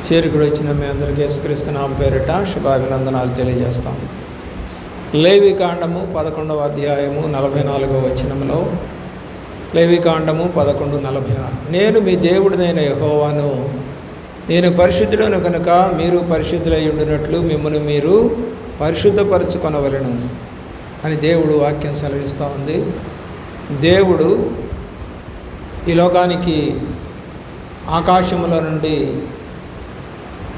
చేరుకుడు వచ్చిన మీ అందరికీ యేసుక్రీస్తు నామమున పేరిట శుభాభినందనాలు తెలియజేస్తాం. లేవికాండము 11వ అధ్యాయము 44వ వచనంలో, లేవికాండము 11:44, నేను మీ దేవుడినైన యెహోవాను, నేను పరిశుద్ధుడను కనుక మీరు పరిశుద్ధులై ఉండినట్లు మిమ్మల్ని మీరు పరిశుద్ధపరచుకొనవలెను అని దేవుడు వాక్యం సెలవిస్తూ ఉంది. దేవుడు ఈ లోకానికి ఆకాశముల నుండి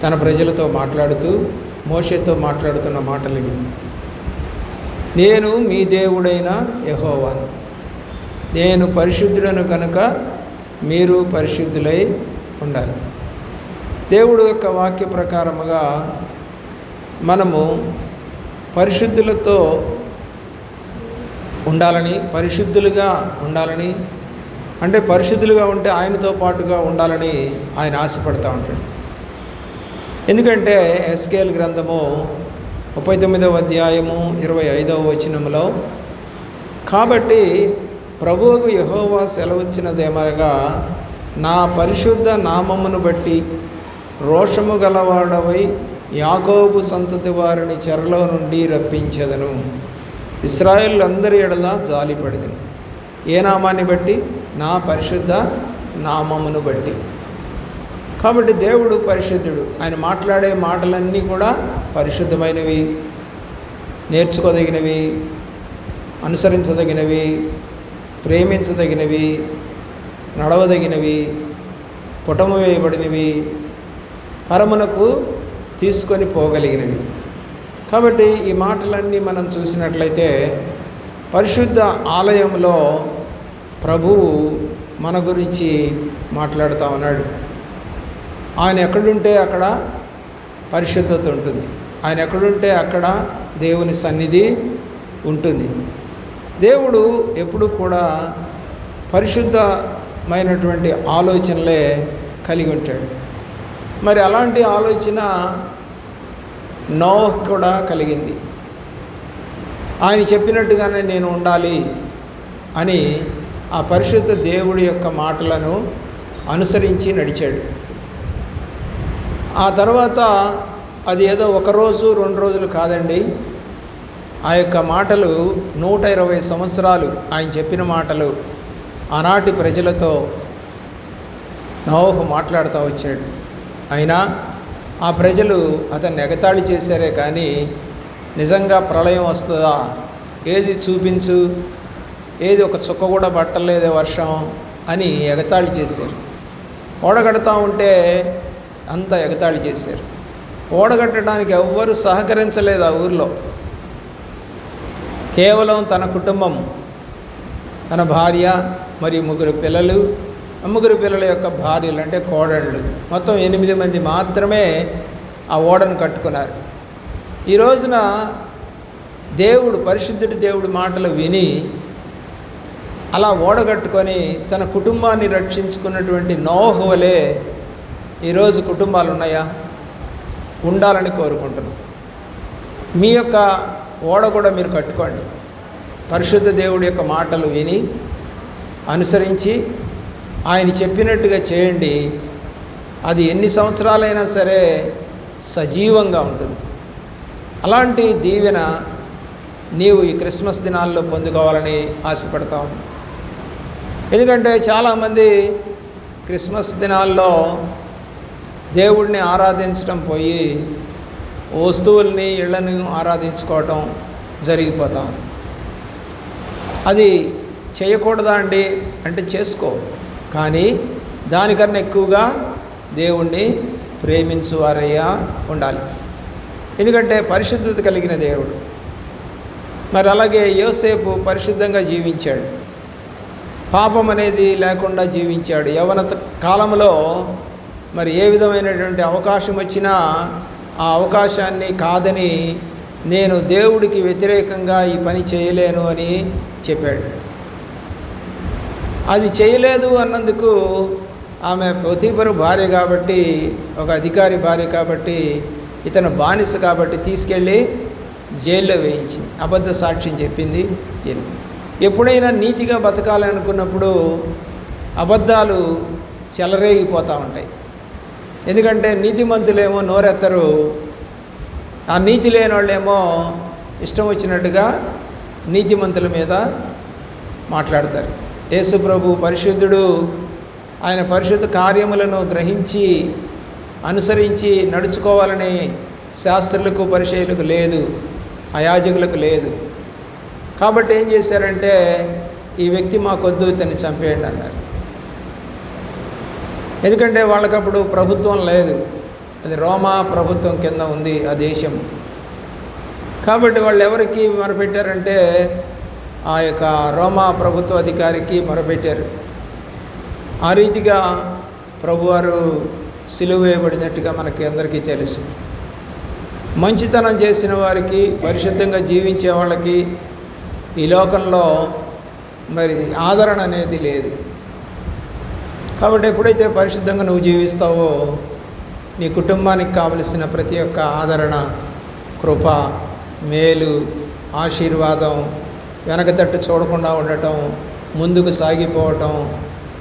తన ప్రజలతో మాట్లాడుతూ మోషేతో మాట్లాడుతున్న మాటలు ఇవి. నేను మీ దేవుడైన యెహోవాను, నేను పరిశుద్ధుడను కనుక మీరు పరిశుద్ధులై ఉండాలి. దేవుడు యొక్క వాక్య ప్రకారముగా మనము పరిశుద్ధులతో ఉండాలని, పరిశుద్ధులుగా ఉండాలని, అంటే పరిశుద్ధులుగా ఉంటే ఆయనతో పాటుగా ఉండాలని ఆయన ఆశపడుతూ ఉంటాడు. ఎందుకంటే ఎస్కేల్ గ్రంథము 39వ అధ్యాయము 25వ వచనంలో, కాబట్టి ప్రభువుకు యెహోవా సెలవిచ్చినదేమనగా, నా పరిశుద్ధ నామమును బట్టి రోషము గలవాడవై యాకోబు సంతతి వారిని చెరలో నుండి రప్పించెదను, ఇశ్రాయేలులందరి ఎడల జాలిపడెదను. ఏ నామాన్ని బట్టి? నా పరిశుద్ధ నామమును బట్టి. కాబట్టి దేవుడు పరిశుద్ధుడు. ఆయన మాట్లాడే మాటలన్నీ కూడా పరిశుద్ధమైనవి, నేర్చుకోదగినవి, అనుసరించదగినవి, ప్రేమించదగినవి, నడవదగినవి, పుటము వేయబడినవి, పరమునకు తీసుకొని పోగలిగినవి. కాబట్టి ఈ మాటలన్నీ మనం చూసినట్లయితే పరిశుద్ధ ఆలయంలో ప్రభువు మన గురించి మాట్లాడుతూ ఉన్నాడు. ఆయన ఎక్కడుంటే అక్కడ పరిశుద్ధత ఉంటుంది, ఆయన ఎక్కడుంటే అక్కడ దేవుని సన్నిధి ఉంటుంది. దేవుడు ఎప్పుడు కూడా పరిశుద్ధమైనటువంటి ఆలోచనలే కలిగి ఉంటాడు. మరి అలాంటి ఆలోచన నోహ్ కూడా కలిగింది. ఆయన చెప్పినట్టుగానే నేను ఉండాలి అని ఆ పరిశుద్ధ దేవుడి యొక్క మాటలను అనుసరించి నడిచాడు. ఆ తర్వాత అది ఏదో ఒకరోజు 2 రోజులు కాదండి, ఆ యొక్క మాటలు 120 సంవత్సరాలు ఆయన చెప్పిన మాటలు ఆనాటి ప్రజలతో నోహు మాట్లాడుతూ వచ్చాడు. అయినా ఆ ప్రజలు అతన్ని ఎగతాళి చేశారే కానీ నిజంగా ప్రళయం వస్తుందా, ఏది చూపించు, ఏది ఒక చుక్క కూడా పట్టలేదే వర్షం అని ఎగతాళి చేశారు. ఓడగడతా ఉంటే అంత ఎగతాళి చేశారు. ఓడగట్టడానికి ఎవ్వరూ సహకరించలేదు ఆ ఊరిలో. కేవలం తన కుటుంబం, తన భార్య మరియు 3 పిల్లలు, 3 పిల్లల యొక్క భార్యలు అంటే కోడళ్ళు, మొత్తం 8 మంది మాత్రమే ఆ ఓడను కట్టుకున్నారు. ఈ రోజున దేవుడు, పరిశుద్ధుడి దేవుడి మాటలు విని అలా ఓడగట్టుకొని తన కుటుంబాన్ని రక్షించుకున్నటువంటి నోహు వలె ఈరోజు కుటుంబాలు ఉన్నాయా? ఉండాలని కోరుకుంటున్నాను. మీ యొక్క ఓడ కూడా మీరు కట్టుకోండి. పరిశుద్ధ దేవుడి యొక్క మాటలు విని అనుసరించి ఆయన చెప్పినట్టుగా చేయండి. అది ఎన్ని సంవత్సరాలైనా సరే సజీవంగా ఉంటుంది. అలాంటి దీవెన నీవు ఈ క్రిస్మస్ దినాల్లో పొందుకోవాలని ఆశపడతాం. ఎందుకంటే చాలామంది క్రిస్మస్ దినాల్లో దేవుడిని ఆరాధించడం పోయి వస్తువుల్ని, ఇళ్లను ఆరాధించుకోవటం జరిగిపోతాం. అది చేయకూడదా అండి అంటే చేసుకో, కానీ దానికన్నా ఎక్కువగా దేవుణ్ణి ప్రేమించువారయ్యా ఉండాలి. ఎందుకంటే పరిశుద్ధత కలిగిన దేవుడు. మరి అలాగే యోసేపు పరిశుద్ధంగా జీవించాడు, పాపం అనేది లేకుండా జీవించాడు. యవ్వన కాలంలో మరి ఏ విధమైనటువంటి అవకాశం వచ్చినా ఆ అవకాశాన్ని కాదని, నేను దేవుడికి వ్యతిరేకంగా ఈ పని చేయలేను అని చెప్పాడు. అది చేయలేదు అన్నందుకు ఆమె పొతీఫరు భార్య కాబట్టి, ఒక అధికారి భార్య కాబట్టి, ఇతను బానిస కాబట్టి తీసుకెళ్ళి జైల్లో వేయించింది. అబద్ధ సాక్ష్యం చెప్పింది. ఎప్పుడైనా నీతిగా బతకాలి అనుకున్నప్పుడు అబద్ధాలు చెలరేగిపోతూ ఉంటాయి. ఎందుకంటే నీతిమంతులేమో నోరెత్తరు, ఆ నీతి లేని వాళ్ళేమో ఇష్టం వచ్చినట్టుగా నీతిమంతుల మీద మాట్లాడతారు. యేసు ప్రభు పరిశుద్ధుడు, ఆయన పరిశుద్ధ కార్యములను గ్రహించి అనుసరించి నడుచుకోవాలని శాస్త్రులకు పరిచయులకు లేదు, అయాజకులకు లేదు. కాబట్టి ఏం చేశారంటే, ఈ వ్యక్తి మాకొద్దు, ఇతన్ని చంపేయండి అన్నారు. ఎందుకంటే వాళ్ళకప్పుడు ప్రభుత్వం లేదు, అది రోమా ప్రభుత్వం కింద ఉంది ఆ దేశం. కాబట్టి వాళ్ళు ఎవరికి మొరపెట్టారంటే ఆ యొక్క రోమా ప్రభుత్వ అధికారికి మొరపెట్టారు. ఆ రీతిగా ప్రభువారు సిలువ వేయబడినట్టుగా మనకి అందరికీ తెలుసు. మంచితనం చేసిన వారికి, పరిశుద్ధంగా జీవించే వాళ్ళకి ఈ లోకంలో మరి ఆదరణ అనేది లేదు. కాబట్టి ఎప్పుడైతే పరిశుద్ధంగా నువ్వు జీవిస్తావో నీ కుటుంబానికి కావలసిన ప్రతి ఒక్క ఆదరణ, కృప, మేలు, ఆశీర్వాదం, వెనకతట్టు చూడకుండా ఉండటం, ముందుకు సాగిపోవటం,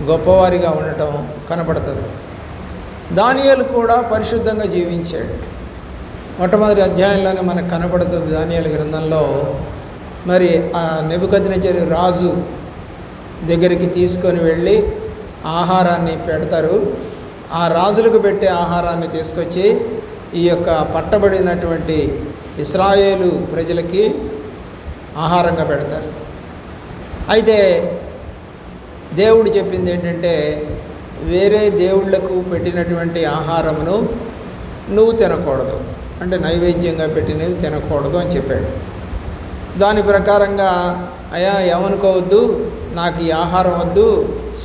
గొప్పవారిగా ఉండటం కనపడుతుంది. దానియేలు కూడా పరిశుద్ధంగా జీవించాడు. మొట్టమొదటి అధ్యాయంలోనే మనకు కనపడుతుంది దానియేలు గ్రంథంలో. మరి ఆ నెబుకద్నెజరు రాజు దగ్గరికి తీసుకొని వెళ్ళి ఆహారాన్ని పెడతారు. ఆ రాజులకు పెట్టే ఆహారాన్ని తీసుకొచ్చి ఈ యొక్క పట్టబడినటువంటి ఇశ్రాయేలు ప్రజలకి ఆహారంగా పెడతారు. అయితే దేవుడు చెప్పింది ఏంటంటే, వేరే దేవుళ్లకు పెట్టినటువంటి ఆహారమును నువ్వు తినకూడదు, అంటే నైవేద్యంగా పెట్టినవి తినకూడదు అని చెప్పాడు. దాని ప్రకారంగా అయ్యా ఏమనుకోవద్దు, నాకు ఈ ఆహారం వద్దు,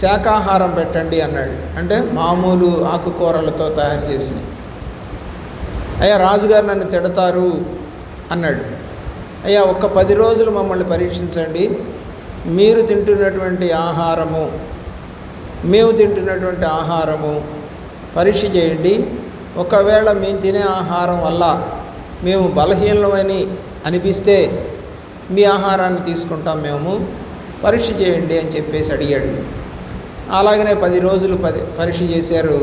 శాకాహారం పెట్టండి అన్నాడు. అంటే మామూలు ఆకుకూరలతో తయారు చేసి. అయ్యా రాజుగారు నన్ను తిడతారు అన్నాడు. అయ్యా ఒక్క 10 రోజులు మమ్మల్ని పరీక్షించండి, మీరు తింటున్నటువంటి ఆహారము, మేము తింటున్నటువంటి ఆహారము పరీక్ష చేయండి. ఒకవేళ మేము తినే ఆహారం వల్ల మేము బలహీనమని అనిపిస్తే మీ ఆహారాన్ని తీసుకుంటాం, మేము పరీక్ష చేయండి అని చెప్పేసి అడిగాడు. అలాగనే 10 రోజులు పరీక్ష చేశారు.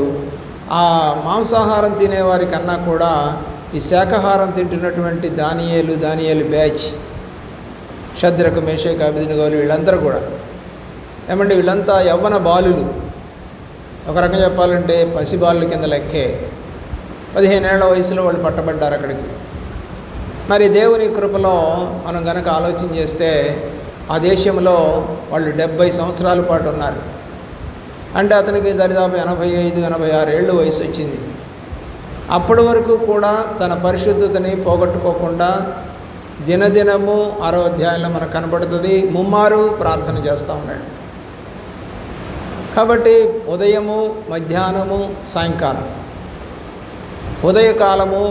ఆ మాంసాహారం తినేవారి కన్నా కూడా ఈ శాకాహారం తింటున్నటువంటి దానియేలు బ్యాచ్, షద్రకు, మేషకు, అబేద్నెగోలు, వీళ్ళందరూ కూడా ఏమంటే వీళ్ళంతా యవ్వన బాలులు. ఒక రకంగా చెప్పాలంటే పసిబాలుల కింద లెక్కే. 15 ఏళ్ల వయసులో వాళ్ళు పట్టబడ్డారు అక్కడికి. మరి దేవుని కృపలో మనం కనుక ఆలోచన చేస్తే ఆ దేశంలో వాళ్ళు 70 సంవత్సరాల పాటు ఉన్నారు. అంటే అతనికి దరిదాపు 85-86 ఏళ్ళు వయసు వచ్చింది. అప్పటి వరకు కూడా తన పరిశుద్ధతని పోగొట్టుకోకుండా దినదినము 6వ అధ్యాయంలో మనకు కనబడుతుంది, ముమ్మారు ప్రార్థన చేస్తూ ఉన్నాడు. కాబట్టి ఉదయము, మధ్యాహ్నము, సాయంకాలం, ఉదయకాలము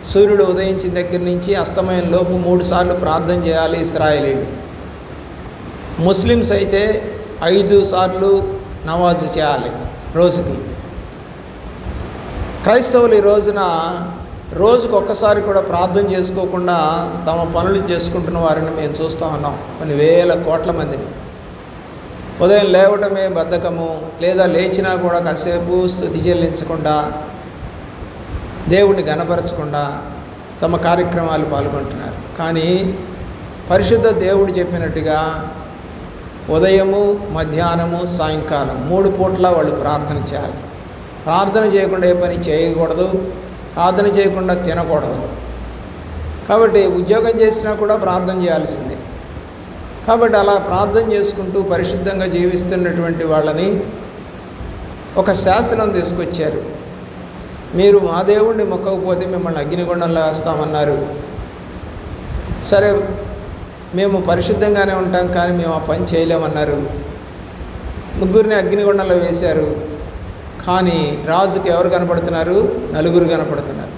సూర్యుడు ఉదయించిన దగ్గర నుంచి అస్తమయం లోపు 3 సార్లు ప్రార్థన చేయాలి ఇశ్రాయేలీలు. ముస్లిమ్స్ అయితే 5 సార్లు నమాజు చేయాలి రోజుకి. క్రైస్తవులు ఈ రోజున రోజుకు ఒక్కసారి కూడా ప్రార్థన చేసుకోకుండా తమ పనులు చేసుకుంటున్న వారిని మేము చూస్తూ ఉన్నాం, కొన్ని వేల కోట్ల మందిని. ఉదయం లేవటమే బద్ధకము, లేదా లేచినా కూడా కాసేపు స్తుతి చెల్లించకుండా, దేవుణ్ణి గణపరచకుండా తమ కార్యక్రమాలు పాల్గొంటున్నారు. కానీ పరిశుద్ధ దేవుడు చెప్పినట్టుగా ఉదయము, మధ్యాహ్నము, సాయంకాలం 3 పూట్ల వాళ్ళు ప్రార్థన చేయాలి. ప్రార్థన చేయకుండా ఏ పని చేయకూడదు, ప్రార్థన చేయకుండా తినకూడదు. కాబట్టి ఉద్యోగం చేసినా కూడా ప్రార్థన చేయాల్సిందే. కాబట్టి అలా ప్రార్థన చేసుకుంటూ పరిశుద్ధంగా జీవిస్తున్నటువంటి వాళ్ళని ఒక శాసనం తీసుకొచ్చారు. మీరు మా దేవుణ్ణి మొక్కకపోతే మిమ్మల్ని అగ్నిగుండంలో వేస్తామన్నారు. సరే, మేము పరిశుద్ధంగానే ఉంటాం కానీ మేము ఆ పని చేయలేమన్నారు. 3 అగ్నిగుండంలో వేశారు. కానీ రాజుకి ఎవరు కనపడుతున్నారు? 4 కనపడుతున్నారు.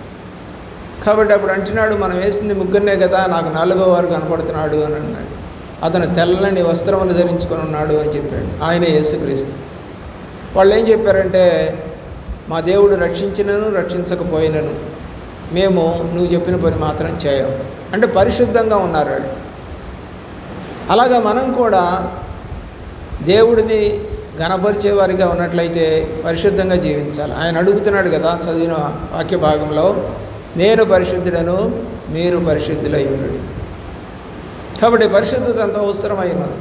కాబట్టి అప్పుడు అంటున్నాడు, మనం వేసింది 3 కదా, నాకు 4వ వారు కనపడుతున్నాడు అని అన్నాడు. అతను తెల్లని వస్త్రములు ధరించుకొని ఉన్నాడు అని చెప్పాడు. ఆయన యేసుక్రీస్తు. వాళ్ళు ఏం చెప్పారంటే, మా దేవుడు రక్షించినను రక్షించకపోయినను మేము నువ్వు చెప్పిన పని మాత్రం చేయం. అంటే పరిశుద్ధంగా ఉన్నారు వాళ్ళు. అలాగా మనం కూడా దేవుడిని ఘనపరిచే వారిగా ఉన్నట్లయితే పరిశుద్ధంగా జీవించాలి. ఆయన అడుగుతున్నాడు కదా చదివిన వాక్య భాగంలో, నేను పరిశుద్ధుడను మీరు పరిశుద్ధులై ఉండు. కాబట్టి పరిశుద్ధత అంత అవసరమైనది.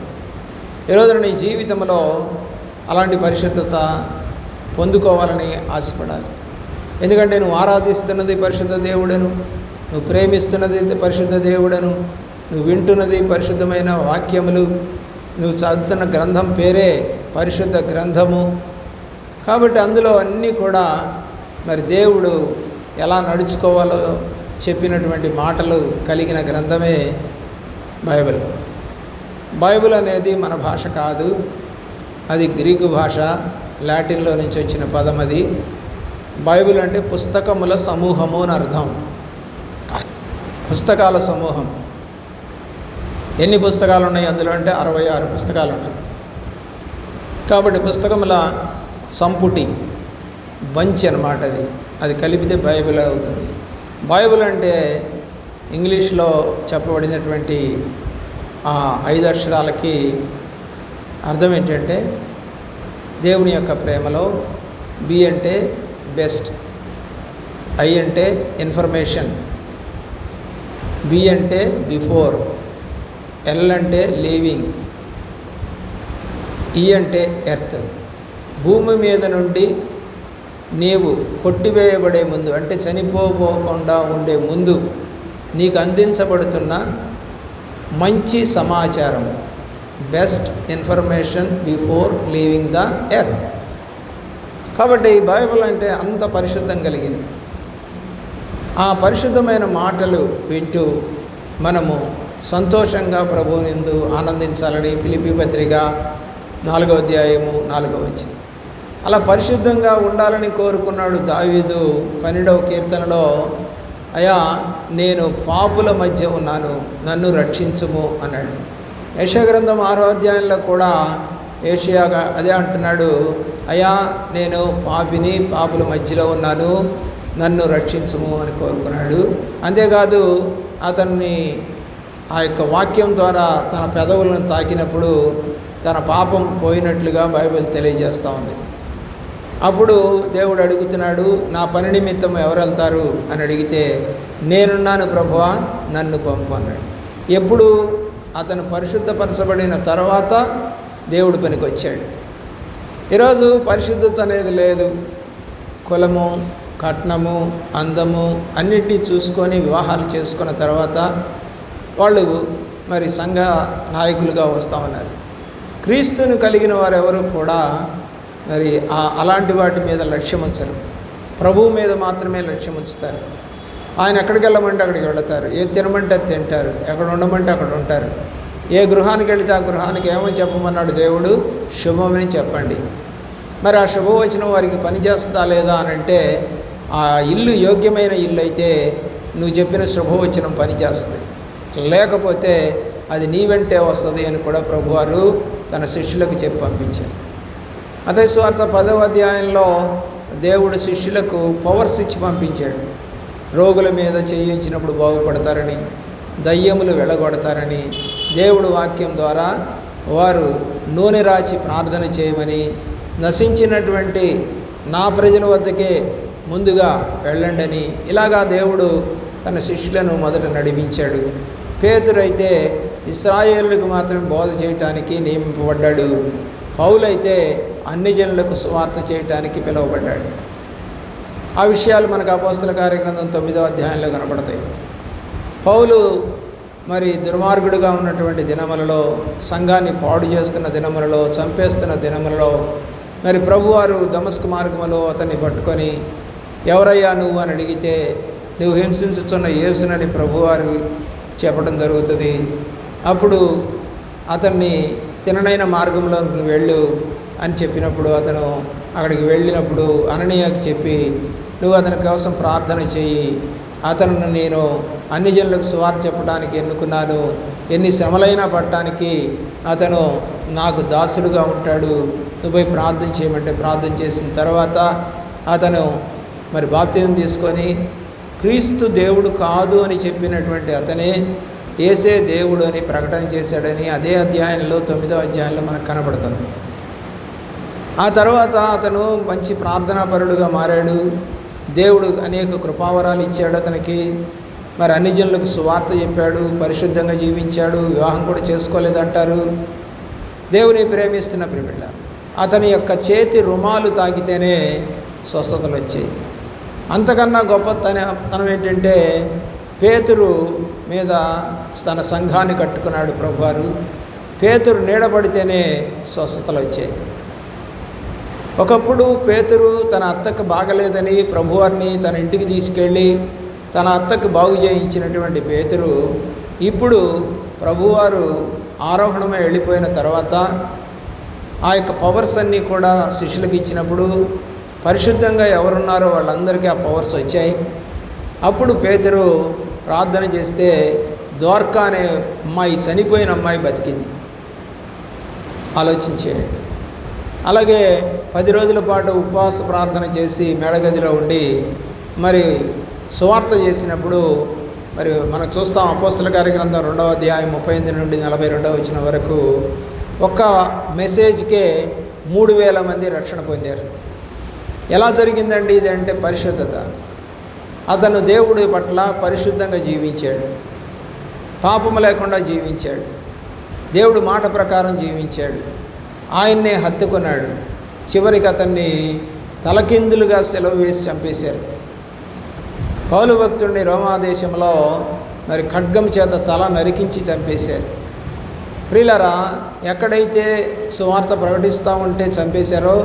ఈరోజు నీ జీవితంలో అలాంటి పరిశుద్ధత పొందుకోవాలని ఆశపడాలి. ఎందుకంటే నువ్వు ఆరాధిస్తున్నది పరిశుద్ధ దేవుడను, నువ్వు ప్రేమిస్తున్నది పరిశుద్ధ దేవుడను, నువ్వు వింటున్నది పరిశుద్ధమైన వాక్యములు, నువ్వు చదువుతున్న గ్రంథం పేరే పరిశుద్ధ గ్రంథము. కాబట్టి అందులో అన్నీ కూడా మరి దేవుడు ఎలా నడుచుకోవాలో చెప్పినటువంటి మాటలు కలిగిన గ్రంథమే బైబిల్. బైబిల్ అనేది మన భాష కాదు, అది గ్రీకు భాష, లాటిన్లో నుంచి వచ్చిన పదం అది. బైబిల్ అంటే పుస్తకముల సమూహము అని అర్థం. పుస్తకాల సమూహం. ఎన్ని పుస్తకాలు ఉన్నాయి అందులో అంటే 66 పుస్తకాలు ఉన్నాయి. కాబట్టి పుస్తకముల సంపుటి, బంచ్ అన్నమాట అది కలిపితే బైబిల్ అవుతుంది. బైబిల్ అంటే ఇంగ్లీష్లో చెప్పబడినటువంటి ఆ 5 అక్షరాలకి అర్థం ఏంటంటే దేవుని యొక్క ప్రేమలో. బి అంటే బెస్ట్, ఐ అంటే ఇన్ఫర్మేషన్, బి అంటే బిఫోర్, ఎల్ అంటే లివింగ్, ఈ అంటే ఎర్త్. భూమి మీద నుండి నీవు కొట్టివేయబడే ముందు అంటే చనిపోకుండా ఉండే ముందు నీకు అందించబడుతున్న మంచి సమాచారం, best information before leaving the earth. కాబట్టి ఈ బైబిల్ అంటే అంత పరిశుద్ధం కలిగింది. ఆ పరిశుద్ధమైన మాటలు వింటూ మనము సంతోషంగా ప్రభువునందు ఆనందించాలని ఫిలిప్పీ పత్రిక 4వ అధ్యాయము 4వ వచనం. అలా పరిశుద్ధంగా ఉండాలని కోరుకున్నాడు దావీదు 12వ కీర్తనలో, అయ్యా నేను పాపుల మధ్య ఉన్నాను, నన్ను రక్షించుము అన్నాడు. యెషయా గ్రంథం 6వ అధ్యాయంలో కూడా యెషయా అదే అంటున్నాడు, అయ్యా నేను పాపిని, పాపుల మధ్యలో ఉన్నాను, నన్ను రక్షించుము అని కోరుకున్నాడు. అంతేకాదు అతన్ని ఆ యొక్క వాక్యం ద్వారా తన పెదవులను తాకినప్పుడు తన పాపం పోయినట్లుగా బైబిల్ తెలియజేస్తూ ఉంది. అప్పుడు దేవుడు అడుగుతున్నాడు, నా పని నిమిత్తం ఎవరు వెళ్తారు అని అడిగితే, నేనున్నాను ప్రభువా, నన్ను పంపు అన్నాడు. ఎప్పుడు అతను పరిశుద్ధపరచబడిన తర్వాత దేవుడి పనికి వచ్చాడు. ఈరోజు పరిశుద్ధత అనేది లేదు. కులము, కట్నము, అందము అన్నిటినీ చూసుకొని వివాహాలు చేసుకున్న తర్వాత వాళ్ళు మరి సంఘ నాయకులుగా వస్తామన్నారు. క్రీస్తుని కలిగిన వారెవరు కూడా మరి అలాంటి వాటి మీద లక్ష్యం ఉంచరు. ప్రభువు మీద మాత్రమే లక్ష్యం ఉంచుతారు. ఆయన ఎక్కడికి వెళ్ళమంటే అక్కడికి వెళతారు, ఏది తినమంటే అది తింటారు, ఎక్కడ ఉండమంటే అక్కడ ఉంటారు. ఏ గృహానికి వెళితే ఆ గృహానికి ఏమని చెప్పమన్నాడు దేవుడు, శుభమని చెప్పండి. మరి ఆ శుభవచనం వారికి పనిచేస్తుందా లేదా అని అంటే, ఆ ఇల్లు యోగ్యమైన ఇల్లు అయితే నువ్వు చెప్పిన శుభవచనం పనిచేస్తుంది, లేకపోతే అది నీ వెంటే వస్తుంది అని కూడా ప్రభువారు తన శిష్యులకు చెప్పి పంపించారు. మత్తయి సువార్త 10వ అధ్యాయంలో దేవుడు శిష్యులకు పవర్స్ ఇచ్చి పంపించాడు. రోగుల మీద చేయించినప్పుడు బాగుపడతారని, దయ్యములు వెళ్ళగొడతారని దేవుడు వాక్యం ద్వారా వారు నూనె రాచి ప్రార్థన చేయమని, నశించినటువంటి నా ప్రజల వద్దకే ముందుగా వెళ్ళండి అని ఇలాగా దేవుడు తన శిష్యులను మొదట నడిపించాడు. పేతురైతే ఇశ్రాయేలులకు మాత్రం బోధ చేయటానికి నియమింపబడ్డాడు. పౌలైతే అన్ని జనులకు సువార్త చేయటానికి పిలువబడ్డాడు. ఆ విషయాలు మనకు అపోస్తల కార్యగ్రంథం 9వ అధ్యాయంలో కనపడతాయి. పౌలు మరి దుర్మార్గుడుగా ఉన్నటువంటి దినములలో, సంఘాన్ని పాడు చేస్తున్న దినములలో, చంపేస్తున్న దినములలో మరి ప్రభువారు దమస్కు మార్గములో అతన్ని పట్టుకొని, ఎవరయ్యా నువ్వు అని అడిగితే, నువ్వు హింసించుతున్న యేసునని ప్రభువారు చెప్పడం జరుగుతుంది. అప్పుడు అతన్ని తిననైన మార్గంలో వెళ్ళు అని చెప్పినప్పుడు అతను అక్కడికి వెళ్ళినప్పుడు అననీయకి చెప్పి, నువ్వు అతని కోసం ప్రార్థన చేయి, అతను నేను అన్ని జనులకు సువార్త చెప్పడానికి ఎన్నుకున్నాను, ఎన్ని శ్రమలైనా పడటానికి అతను నాకు దాసుడుగా ఉంటాడు, నువ్వు పోయి ప్రార్థన చేయమంటే ప్రార్థన చేసిన తర్వాత అతను మరి బాప్తిజం తీసుకొని క్రీస్తు దేవుడు కాదు అని చెప్పినటువంటి అతనే యేసే దేవుడు అని ప్రకటన చేశాడని అదే అధ్యాయంలో 9వ అధ్యాయంలో మనకు కనబడుతుంది. ఆ తర్వాత అతను మంచి ప్రార్థనాపరుడుగా మారాడు. దేవుడు అనేక కృపావరాలు ఇచ్చాడు అతనికి. మరి అన్ని జనులకు సువార్త చెప్పాడు, పరిశుద్ధంగా జీవించాడు, వివాహం కూడా చేసుకోలేదంటారు. దేవుని ప్రేమిస్తున్న ప్రియుల, అతని యొక్క చేతి రుమాలు తాకితేనే స్వస్థతలు వచ్చాయి. అంతకన్నా గొప్పతనం ఏంటంటే పేతురు మీద తన సంఘాన్ని కట్టుకున్నాడు ప్రభువారు. పేతురు నీడబడితేనే స్వస్థతలు వచ్చాయి. ఒకప్పుడు పేతురు తన అత్తకు బాగలేదని ప్రభువారిని తన ఇంటికి తీసుకెళ్ళి తన అత్తకు బాగు చేయించినటువంటి పేతురు ఇప్పుడు ప్రభువారు ఆరోహణమై వెళ్ళిపోయిన తర్వాత ఆ యొక్క పవర్స్ అన్నీ కూడా శిష్యులకు ఇచ్చినప్పుడు పరిశుద్ధంగా ఎవరున్నారో వాళ్ళందరికీ ఆ పవర్స్ వచ్చాయి. అప్పుడు పేతురు ప్రార్థన చేస్తే ద్వారకా అనే అమ్మాయి, చనిపోయిన అమ్మాయి బతికింది. ఆలోచించేయండి. అలాగే 10 రోజుల పాటు ఉపవాస ప్రార్థన చేసి మేడగదిలో ఉండి మరి సువార్త చేసినప్పుడు మరి మనం చూస్తాం అపోస్తల కార్యగ్రంథం 2వ అధ్యాయం 38 నుండి 42వ వచనం వరకు ఒక్క మెసేజ్కే 3000 మంది రక్షణ పొందారు. ఎలా జరిగిందండి ఇది అంటే పరిశుద్ధత. అతను దేవుడి పట్ల పరిశుద్ధంగా జీవించాడు, పాపము లేకుండా జీవించాడు, దేవుడు మాట ప్రకారం జీవించాడు, ఆయన్నే హత్తుకున్నాడు. చివరికి అతన్ని తలకిందులుగా సెలవు వేసి చంపేశారు. పౌలు భక్తుడిని రోమాదేశంలో మరి ఖడ్గం చేత తల నరికించి చంపేశారు. ప్రియులారా, ఎక్కడైతే సువార్త ప్రకటిస్తూ ఉంటే చంపేశారో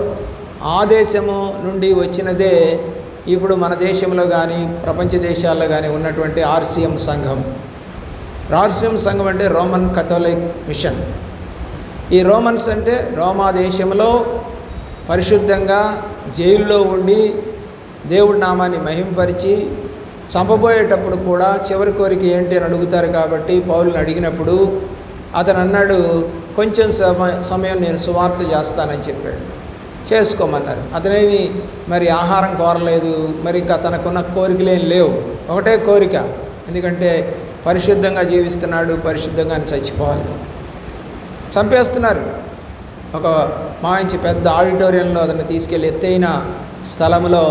ఆ దేశము నుండి వచ్చినదే ఇప్పుడు మన దేశంలో కానీ ప్రపంచ దేశాల్లో కానీ ఉన్నటువంటి ఆర్సిఎం సంఘం. ఆర్సిఎం సంఘం అంటే రోమన్ కథోలిక్ మిషన్. ఈ రోమన్స్ అంటే రోమా దేశంలో పరిశుద్ధంగా జైల్లో ఉండి దేవుడి నామాన్ని మహింపరిచి చంపబోయేటప్పుడు కూడా చివరి కోరిక ఏంటి అని అడుగుతారు. కాబట్టి పౌలుని అడిగినప్పుడు అతను అన్నాడు, కొంచెం సమయం నేను సువార్త చేస్తానని చెప్పాడు. చేసుకోమన్నారు. అతనేమి మరి ఆహారం కోరలేదు, మరి ఇంకా తనకున్న కోరికలేం లేవు. ఒకటే కోరిక, ఎందుకంటే పరిశుద్ధంగా జీవిస్తున్నాడు, పరిశుద్ధంగా చచ్చిపోవాలి. చంపేస్తున్నారు. ఒక మంచి పెద్ద ఆడిటోరియంలో అతన్ని తీసుకెళ్ళి ఎత్తైన స్థలంలో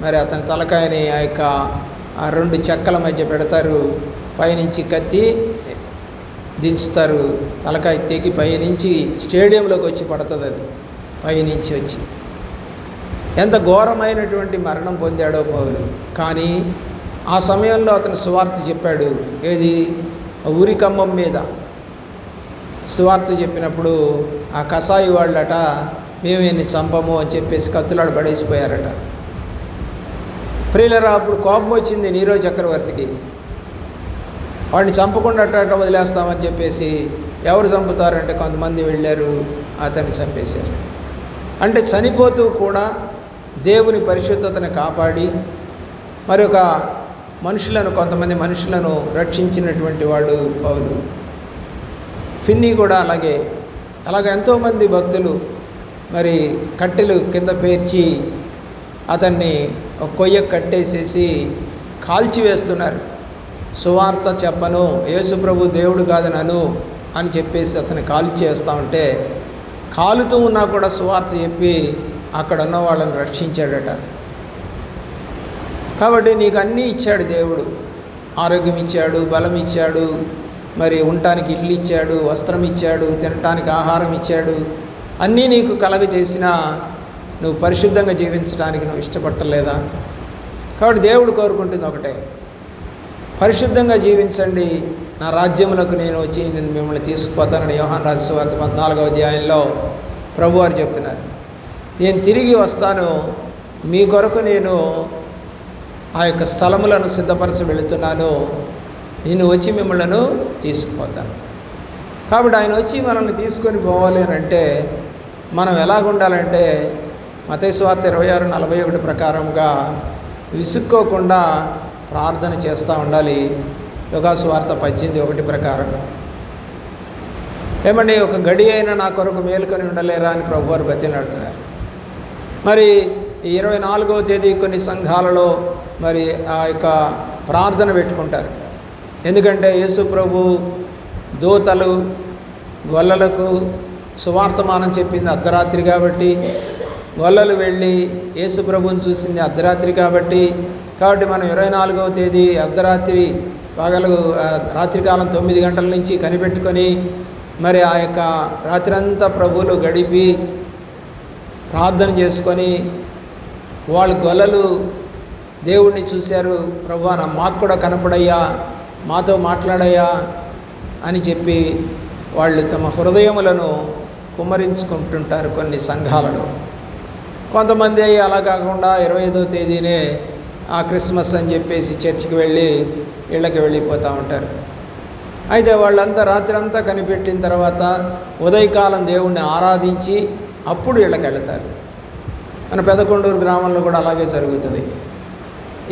మరి అతని తలకాయని ఆ యొక్క 2 చెక్కల మధ్య పెడతారు. పైనుంచి కత్తి దించుతారు. తలకాయ తెగి పైనుంచి స్టేడియంలోకి వచ్చి పడుతుంది. అది పైనుంచి వచ్చి ఎంత ఘోరమైనటువంటి మరణం పొందాడో పౌలు. కానీ ఆ సమయంలో అతను సువార్త చెప్పాడు. ఏది? ఉరికమ్మం మీద సువార్త చెప్పినప్పుడు ఆ కసాయి వాళ్ళట మేము ఈయన్ని చంపము అని చెప్పేసి కత్తులాడు పడేసిపోయారట. ప్రియులరా, అప్పుడు కోపం వచ్చింది నీరో చక్రవర్తికి. వాడిని చంపకుండా అట్ట వదిలేస్తామని చెప్పేసి ఎవరు చంపుతారంటే కొంతమంది వెళ్ళారు, అతన్ని చంపేశారు. అంటే చనిపోతూ కూడా దేవుని పరిశుద్ధతను కాపాడి మరి ఒక కొంతమంది మనుషులను రక్షించినటువంటి వాడు పౌలు. ఫిన్నీ కూడా అలాగే ఎంతోమంది భక్తులు మరి కట్టెలు కింద పేర్చి అతన్ని ఒక కొయ్య కట్టేసేసి కాల్చివేస్తున్నారు. సువార్త చెప్పను, యేసుప్రభు దేవుడు కాదనను అని చెప్పేసి అతన్ని కాల్చేస్తూ ఉంటే కాలుతూ ఉన్నా కూడా సువార్త చెప్పి అక్కడ ఉన్న వాళ్ళని రక్షించాడట. కాబట్టి నీకు అన్నీ ఇచ్చాడు దేవుడు. ఆరోగ్యం ఇచ్చాడు, బలం ఇచ్చాడు, మరి ఉండటానికి ఇల్లు ఇచ్చాడు, వస్త్రం ఇచ్చాడు, తినటానికి ఆహారం ఇచ్చాడు. అన్నీ నీకు కలగజేసినా నువ్వు పరిశుద్ధంగా జీవించడానికి నువ్వు ఇష్టపడలేదా? కాబట్టి దేవుడు కోరుకుంటుంది ఒకటే, పరిశుద్ధంగా జీవించండి, నా రాజ్యములకు నేను వచ్చి నేను మిమ్మల్ని తీసుకుపోతానని యోహాను రాసిన సువార్త 14వ అధ్యాయంలో ప్రభువారు చెప్తున్నారు. నేను తిరిగి వస్తాను, మీ కొరకు నేను ఆ యొక్క స్థలములను సిద్ధపరచి వెళుతున్నాను, నేను వచ్చి మిమ్మల్ని తీసుకుపోతాను. కాబట్టి ఆయన వచ్చి మనల్ని తీసుకొని పోవాలి అని అంటే మనం ఎలాగుండాలంటే మత్తయి సువార్త 26:41 ప్రకారంగా విసుక్కోకుండా ప్రార్థన చేస్తూ ఉండాలి. యోగా సువార్త 18:1 ప్రకారం ఏమండి, ఒక గడి అయినా నా కొరకు మేలుకొని ఉండలేరా అని ప్రభువారు బతిలాడుతున్నారు. మరి 24వ తేదీ కొన్ని సంఘాలలో మరి ఆ యొక్క ప్రార్థన పెట్టుకుంటారు. ఎందుకంటే యేసు ప్రభు దూతలు గొల్లలకు సువార్తమానం చెప్పింది అర్ధరాత్రి కాబట్టి గొల్లలు వెళ్ళి యేసు ప్రభువుని చూసింది అర్ధరాత్రి కాబట్టి మనం 24వ తేదీ అర్ధరాత్రి రాత్రికాలం 9 గంటల నుంచి కనిపెట్టుకొని మరి ఆ యొక్క రాత్రంతా ప్రభువులు గడిపి ప్రార్థన చేసుకొని వాళ్ళు గొల్లలు దేవుడిని చూశారు. ప్రభువా, మాకు కూడా కనపడయ్యా, మాతో మాట్లాడయ్యా అని చెప్పి వాళ్ళు తమ హృదయములను కుమ్మరించుకుంటుంటారు కొన్ని సంఘాలలో. కొంతమంది అలా కాకుండా 25వ తేదీనే ఆ క్రిస్మస్ అని చెప్పేసి చర్చికి వెళ్ళి ఇళ్ళకి వెళ్ళిపోతూ ఉంటారు. అయితే వాళ్ళంతా రాత్రి అంతా కనిపెట్టిన తర్వాత ఉదయకాలం దేవుణ్ణి ఆరాధించి అప్పుడు ఇళ్ళకి వెళతారు. మన పెదకొండూరు గ్రామంలో కూడా అలాగే జరుగుతుంది.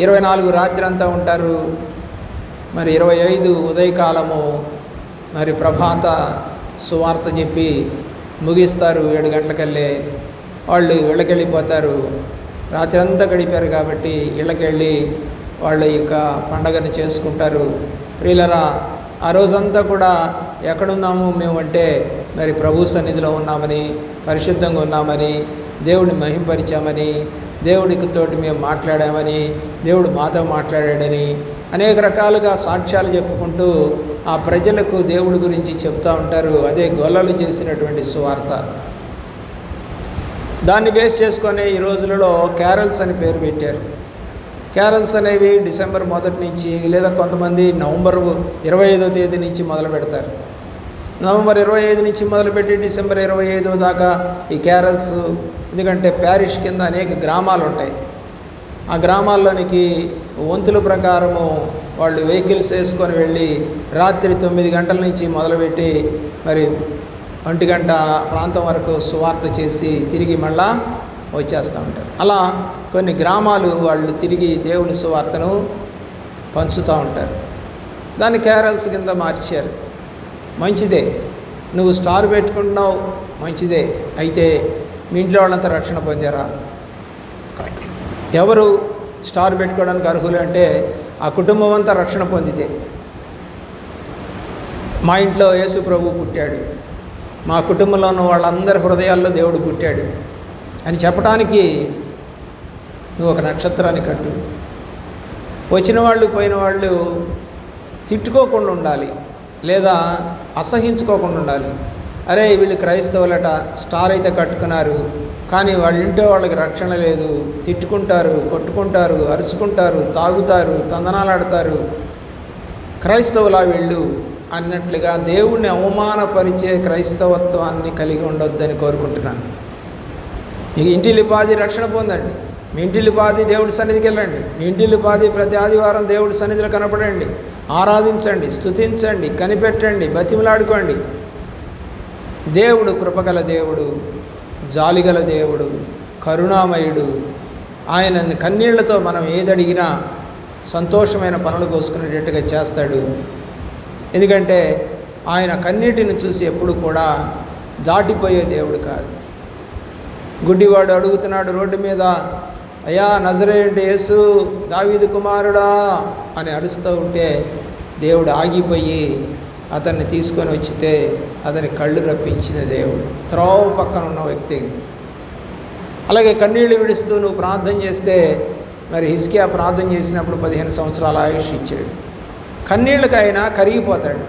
24 రాత్రి అంతా ఉంటారు, మరి 25 ఉదయకాలము మరి ప్రభాత సువార్త చెప్పి ముగిస్తారు. 7 గంటలకల్లే వాళ్ళు ఇళ్ళకి వెళ్ళిపోతారు. రాత్రి అంతా గడిపారు కాబట్టి ఇళ్ళకి వెళ్ళి వాళ్ళ యొక్క పండగను చేసుకుంటారు. ప్రియులరా, ఆ రోజంతా కూడా ఎక్కడున్నాము మేము అంటే మరి ప్రభు సన్నిధిలో ఉన్నామని, పరిశుద్ధంగా ఉన్నామని, దేవుడిని మహింపరిచామని, దేవుడికి తోటి మేము మాట్లాడామని, దేవుడు మాతో మాట్లాడాడని అనేక రకాలుగా సాక్ష్యాలు చెప్పుకుంటూ ఆ ప్రజలకు దేవుడి గురించి చెప్తూ ఉంటారు. అదే గొల్లలు చేసినటువంటి సువార్త. దాన్ని బేస్ చేసుకొని ఈ రోజులలో క్యారల్స్ అని పేరు పెట్టారు. క్యారల్స్ అనేవి డిసెంబర్ 1 నుంచి లేదా కొంతమంది నవంబర్ 25వ తేదీ నుంచి మొదలు పెడతారు. నవంబర్ 25 నుంచి మొదలుపెట్టి డిసెంబర్ 25 దాకా ఈ క్యారల్స్. ఎందుకంటే ప్యారిష్ కింద అనేక గ్రామాలు ఉంటాయి. ఆ గ్రామాల్లోనికి వంతుల ప్రకారము వాళ్ళు వెహికల్స్ వేసుకొని వెళ్ళి రాత్రి 9 గంటల నుంచి మొదలుపెట్టి మరి 1 గంట ప్రాంతం వరకు సువార్త చేసి తిరిగి మళ్ళా వచ్చేస్తూ ఉంటారు. అలా కొన్ని గ్రామాలు వాళ్ళు తిరిగి దేవుని సువార్తను పంచుతూ ఉంటారు. దాన్ని క్యారల్స్ కింద మార్చారు. మంచిదే, నువ్వు స్టార్ పెట్టుకుంటున్నావు, మంచిదే. అయితే మీ ఇంట్లో వాళ్ళంతా రక్షణ పొందారా? ఎవరు స్టార్ పెట్టుకోవడానికి అర్హులు అంటే ఆ కుటుంబం అంతా రక్షణ పొందితే. మా ఇంట్లో యేసు ప్రభు పుట్టాడు, మా కుటుంబంలో ఉన్న వాళ్ళందరి హృదయాల్లో దేవుడు పుట్టాడు అని చెప్పడానికి నువ్వు ఒక నక్షత్రాన్ని కట్టు. వచ్చిన వాళ్ళు పోయిన వాళ్ళు తిట్టుకోకుండా ఉండాలి, లేదా అసహించుకోకుండా ఉండాలి. అరే వీళ్ళు క్రైస్తవులట, స్టార్ అయితే కట్టుకున్నారు, కానీ వాళ్ళ ఇంట్లో వాళ్ళకి రక్షణ లేదు, తిట్టుకుంటారు, కొట్టుకుంటారు, అరుచుకుంటారు, తాగుతారు, తందనాలాడతారు, క్రైస్తవులా వీళ్ళు అన్నట్లుగా దేవుణ్ణి అవమానపరిచే క్రైస్తవత్వాన్ని కలిగి ఉండొద్దని కోరుకుంటున్నాను. మీ ఇంటిల్లిపాది రక్షణ పొందండి, మీ ఇంటిల్లిపాది దేవుడి సన్నిధికి వెళ్ళండి, మీ ఇంటిల్లిపాది ప్రతి ఆదివారం దేవుడి సన్నిధిలో కనపడండి, ఆరాధించండి, స్తుతించండి, కనిపెట్టండి, బతిమలాడుకోండి. దేవుడు కృపగల దేవుడు, జాలిగల దేవుడు, కరుణామయుడు. ఆయన కన్నీళ్లతో మనం ఏదడిగినా సంతోషమైన పనులు కోసుకునేటట్టుగా చేస్తాడు. ఎందుకంటే ఆయన కన్నీటిని చూసి ఎప్పుడు కూడా దాటిపోయే దేవుడు కాదు. గుడ్డివాడు అడుగుతున్నాడు రోడ్డు మీద, అయ్యా నజరేయుడు యేసు దావీదు కుమారుడా అని అరుస్తూ ఉంటే దేవుడు ఆగిపోయి అతన్ని తీసుకొని వచ్చితే అతని కళ్ళు రప్పించిన దేవుడు, త్రోవ పక్కన ఉన్న వ్యక్తి. అలాగే కన్నీళ్లు విడుస్తూ నువ్వు ప్రార్థన చేస్తే మరి హిజ్కియా ప్రార్థన చేసినప్పుడు 15 సంవత్సరాల ఆయుష్ ఇచ్చాడు. కన్నీళ్ళకైనా కరిగిపోతాడు.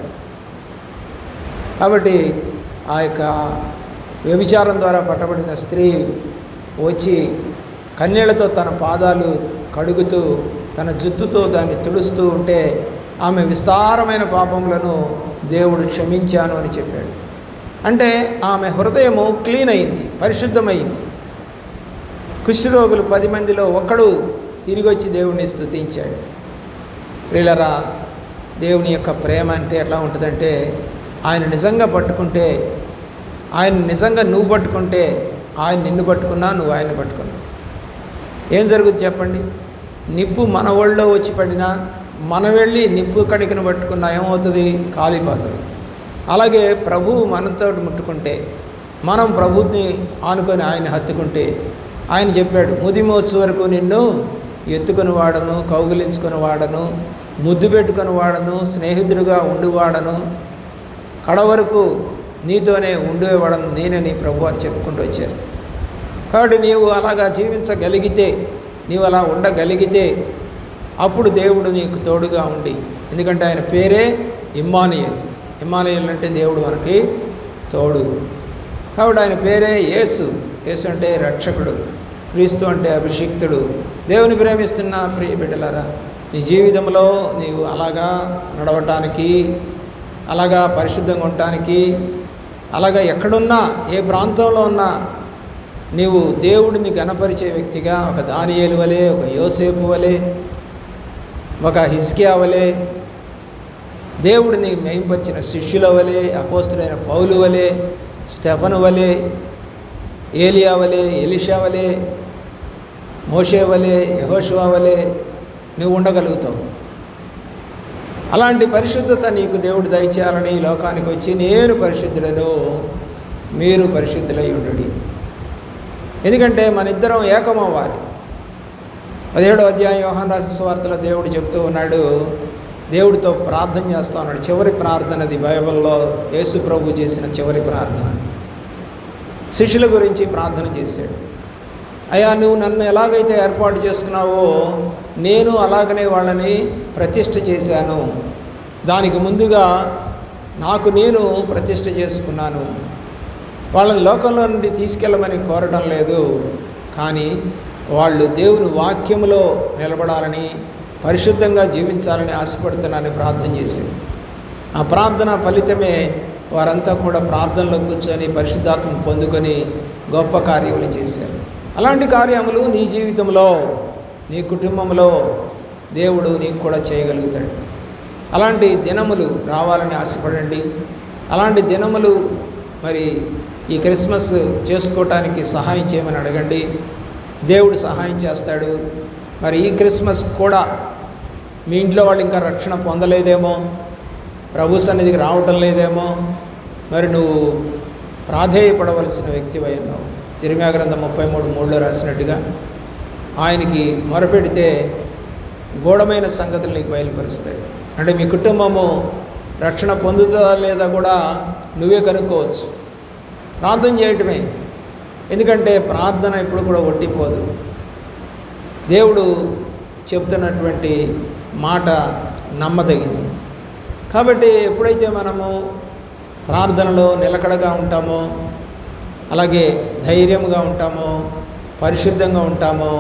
కాబట్టి ఆ యొక్క వ్యభిచారం ద్వారా పట్టబడిన స్త్రీ వచ్చి కన్నీళ్లతో తన పాదాలు కడుగుతూ తన జుత్తుతో దాన్ని తుడుస్తూ ఉంటే ఆమె విస్తారమైన పాపములను దేవుడు క్షమించాను అని చెప్పాడు. అంటే ఆమె హృదయము క్లీన్ అయింది, పరిశుద్ధమైంది. కుష్ఠరోగులు 10 మందిలో ఒక్కడు తిరిగి వచ్చి దేవుణ్ణి స్తుతించాడు. ప్రియులారా, దేవుని యొక్క ప్రేమ అంటే ఎట్లా ఉంటుందంటే ఆయన నిజంగా పట్టుకుంటే, ఆయన నిజంగా నువ్వు పట్టుకుంటే ఆయన నిన్ను పట్టుకున్నా, నువ్వు ఆయన్ని పట్టుకున్నా ఏం జరుగుతుంది చెప్పండి? నిప్పు మన ఒళ్ళో వచ్చి పడినా, మనం వెళ్ళి నిప్పు కడికిన పట్టుకున్నా ఏమవుతుంది? కాలిపోతుంది. అలాగే ప్రభువు మనతో ముట్టుకుంటే, మనం ప్రభువుని ఆనుకొని ఆయన హత్తుకుంటే, ఆయన చెప్పాడు ముదిమోచ్చు వరకు నిన్ను ఎత్తుకొని వాడను, కౌగిలించుకొని వాడను, ముద్దు పెట్టుకొని వాడను, స్నేహితుడిగా ఉండివాడను, కడ వరకు నీతోనే ఉండేవాడను నేనని ప్రభువారు చెప్పుకుంటూ వచ్చారు. కాబట్టి నీవు అలాగా జీవించగలిగితే, నీవు అలా ఉండగలిగితే అప్పుడు దేవుడు నీకు తోడుగా ఉండి, ఎందుకంటే ఆయన పేరే ఇమ్మానుయేలు. ఇమ్మానుయేలు అంటే దేవుడు మనకి తోడు. కాబట్టి ఆయన పేరే యేసు. యేసు అంటే రక్షకుడు, క్రీస్తు అంటే అభిషిక్తుడు. దేవుని ప్రేమిస్తున్న ప్రియ బిడ్డలారా, నీ జీవితంలో నీవు అలాగా నడవటానికి, అలాగా పరిశుద్ధంగా ఉండటానికి, అలాగా ఎక్కడున్నా, ఏ ప్రాంతంలో ఉన్నా నీవు దేవుడిని గణపరిచే వ్యక్తిగా, ఒక దానియేలు వలె, ఒక యోసేపు వలె, ఒక హిజ్కియా వలె, దేవుడిని మహింపరిచిన శిష్యుల వలె, అపోస్తులైన పౌలు వలె, స్టెఫను వలె, ఏలియా వలె, ఎలీషా వలె, మోషే వలె, యెహోషువ వలె నువ్వు ఉండగలుగుతావు. అలాంటి పరిశుద్ధత నీకు దేవుడు దయచేయాలని ఈ లోకానికి వచ్చి, నేను పరిశుద్ధుడను, మీరు పరిశుద్ధులై ఉండుడి. ఎందుకంటే మన ఇద్దరం ఏకమవ్వాలి. 17వ అధ్యాయం యోహాను రాసిన సువార్తలో దేవుడు చెప్తూ ఉన్నాడు, దేవుడితో ప్రార్థన చేస్తూ ఉన్నాడు. చివరి ప్రార్థనది బైబిల్లో యేసు ప్రభు చేసిన చివరి ప్రార్థన. శిష్యుల గురించి ప్రార్థన చేశాడు. అయ్యా, నువ్వు నన్ను ఎలాగైతే ఏర్పాటు చేసుకున్నావో నేను అలాగనే వాళ్ళని ప్రతిష్ఠ చేశాను. దానికి ముందుగా నాకు నేను ప్రతిష్ఠ చేసుకున్నాను. వాళ్ళని లోకంలో నుండి తీసుకెళ్ళమని కోరడం లేదు, కానీ వాళ్ళు దేవుని వాక్యములో నిలబడాలని, పరిశుద్ధంగా జీవించాలని ఆశపడుతున్నానని ప్రార్థన చేశాడు. ఆ ప్రార్థన ఫలితమే వారంతా కూడా ప్రార్థనలో కూర్చొని పరిశుద్ధాత్మ పొందుకొని గొప్ప కార్యములు చేశారు. అలాంటి కార్యములు నీ జీవితంలో, నీ కుటుంబంలో దేవుడు నీకు కూడా చేయగలుగుతాడు. అలాంటి దినములు రావాలని ఆశపడండి. అలాంటి దినములు మరి ఈ క్రిస్మస్ చేసుకోవటానికి సహాయం చేయమని అడగండి. దేవుడు సహాయం చేస్తాడు. మరి ఈ క్రిస్మస్ కూడా మీ ఇంట్లో వాళ్ళు ఇంకా రక్షణ పొందలేదేమో, ప్రభు సన్నిధికి రావటం లేదేమో, మరి నువ్వు ప్రాధేయపడవలసిన వ్యక్తివై ఉన్నావు. ఇర్మీయా గ్రంథం 33:3 రాసినట్టుగా ఆయనకి మొరపెడితే గూఢమైన సంగతులు నీకు బయలుపరుస్తాయి. అంటే మీ కుటుంబము రక్షణ పొందుతుందా లేదా కూడా నువ్వే కనుక్కోవచ్చు. ప్రార్థన చేయటమే. ఎందుకంటే ప్రార్థన ఎప్పుడు కూడా ఒట్టిపోదు. దేవుడు చెప్తున్నటువంటి మాట నమ్మదగింది. కాబట్టి ఎప్పుడైతే మనము ప్రార్థనలో నిలకడగా ఉంటామో, అలాగే ధైర్యంగా ఉంటామో, పరిశుద్ధంగా ఉంటామో,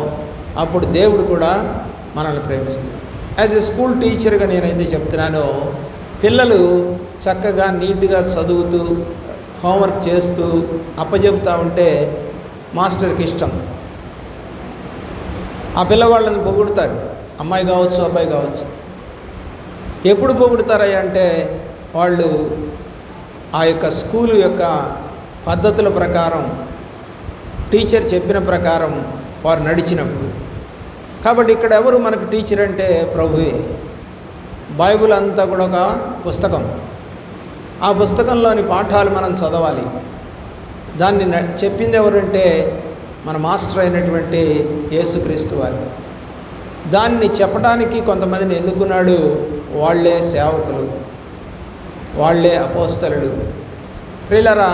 అప్పుడు దేవుడు కూడా మనల్ని ప్రేమిస్తాడు. యాజ్ ఎ స్కూల్ టీచర్గా నేనైతే చెప్తున్నానో, పిల్లలు చక్కగా నీట్గా చదువుతూ హోంవర్క్ చేస్తూ అప్పచెప్తా ఉంటే మాస్టర్కి ఇష్టం. ఆ పిల్లవాళ్ళని పొగుడుతారు, అమ్మాయి కావచ్చు అబ్బాయి కావచ్చు. ఎప్పుడు పొగుడుతారయ్య అంటే వాళ్ళు ఆ యొక్క స్కూలు యొక్క పద్ధతుల ప్రకారం, టీచర్ చెప్పిన ప్రకారం వారు నడిచినప్పుడు. కాబట్టి ఇక్కడ ఎవరు మనకు టీచర్ అంటే ప్రభువే. బైబిల్ అంతా కూడా ఒక పుస్తకం. ఆ పుస్తకంలోని పాఠాలు మనం చదవాలి. దాన్ని చెప్పింది ఎవరంటే మన మాస్టర్ అయినటువంటి యేసుక్రీస్తు వారు. దాన్ని చెప్పడానికి కొంతమందిని ఎన్నుకున్నాడు. వాళ్ళే సేవకులు, వాళ్ళే అపోస్తలుడు. ప్రియులారా,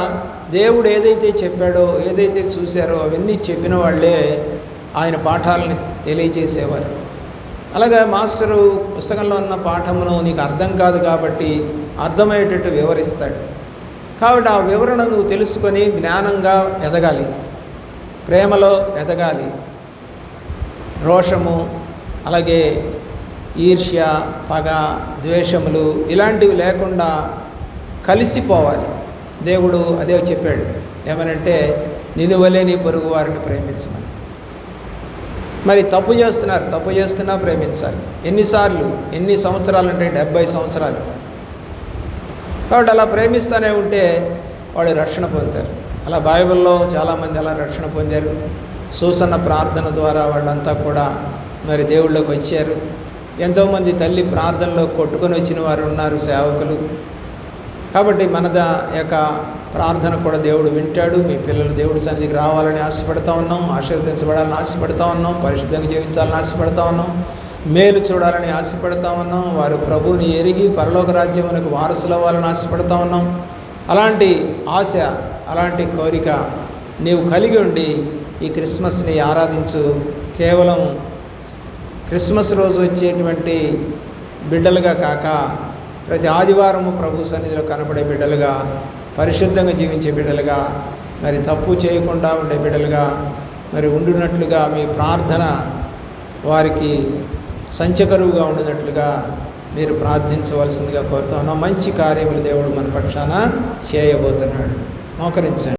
దేవుడు ఏదైతే చెప్పాడో, ఏదైతే చూశారో అవన్నీ చెప్పిన వాళ్ళే ఆయన పాఠాలని తెలియజేసేవారు. అలాగే మాస్టరు పుస్తకంలో ఉన్న పాఠమును నీకు అర్థం కాదు కాబట్టి అర్థమయ్యేటట్టు వివరిస్తాడు. కాబట్టి ఆ వివరణ నువ్వు తెలుసుకొని జ్ఞానంగా ఎదగాలి, ప్రేమలో ఎదగాలి. రోషము, అలాగే ఈర్ష్య, పగ, ద్వేషములు ఇలాంటివి లేకుండా కలిసిపోవాలి. దేవుడు అదే చెప్పాడు, ఏమనంటే నిన్ను వలే నీ పొరుగు వారిని ప్రేమించమని. మరి తప్పు చేస్తున్నా ప్రేమించాలి. ఎన్నిసార్లు, ఎన్ని సంవత్సరాలు అంటే 70 సంవత్సరాలు. కాబట్టి అలా ప్రేమిస్తూనే ఉంటే వాళ్ళు రక్షణ పొందుతారు. అలా బైబిల్లో చాలామంది అలా రక్షణ పొందారు. సూసన్న ప్రార్థన ద్వారా వాళ్ళంతా కూడా మరి దేవుళ్ళకి వచ్చారు. ఎంతోమంది తల్లి ప్రార్థనలో కొట్టుకొని వచ్చిన వారు ఉన్నారు, సేవకులు. కాబట్టి మన యొక్క ప్రార్థన కూడా దేవుడు వింటాడు. మీ పిల్లలు దేవుడి సన్నిధికి రావాలని ఆశపడతా ఉన్నాం, ఆశీర్వదించబడాలని ఆశపడతా ఉన్నాం, పరిశుద్ధంగా జీవించాలని ఆశపడతా ఉన్నాం, మేలు చూడాలని ఆశపడతా ఉన్నాం, వారు ప్రభువుని ఎరిగి పరలోక రాజ్యమునకు వారసులు అవ్వాలని ఆశపడతా ఉన్నాం. అలాంటి ఆశ, అలాంటి కోరిక నీవు కలిగి ఉండి ఈ క్రిస్మస్ని ఆరాధించు. కేవలం క్రిస్మస్ రోజు వచ్చేటువంటి బిడ్డలుగా కాక ప్రతి ఆదివారము ప్రభు సన్నిధిలో కనపడే బిడ్డలుగా, పరిశుద్ధంగా జీవించే బిడ్డలుగా, మరి తప్పు చేయకుండా ఉండే బిడ్డలుగా మరి ఉండునట్లుగా మీ ప్రార్థన వారికి సంచకరువుగా ఉండినట్లుగా మీరు ప్రార్థించవలసిందిగా కోరుతా ఉన్నాం. మంచి కార్యములు దేవుడు మన పక్షాన చేయబోతున్నాడు. మోకరించండి.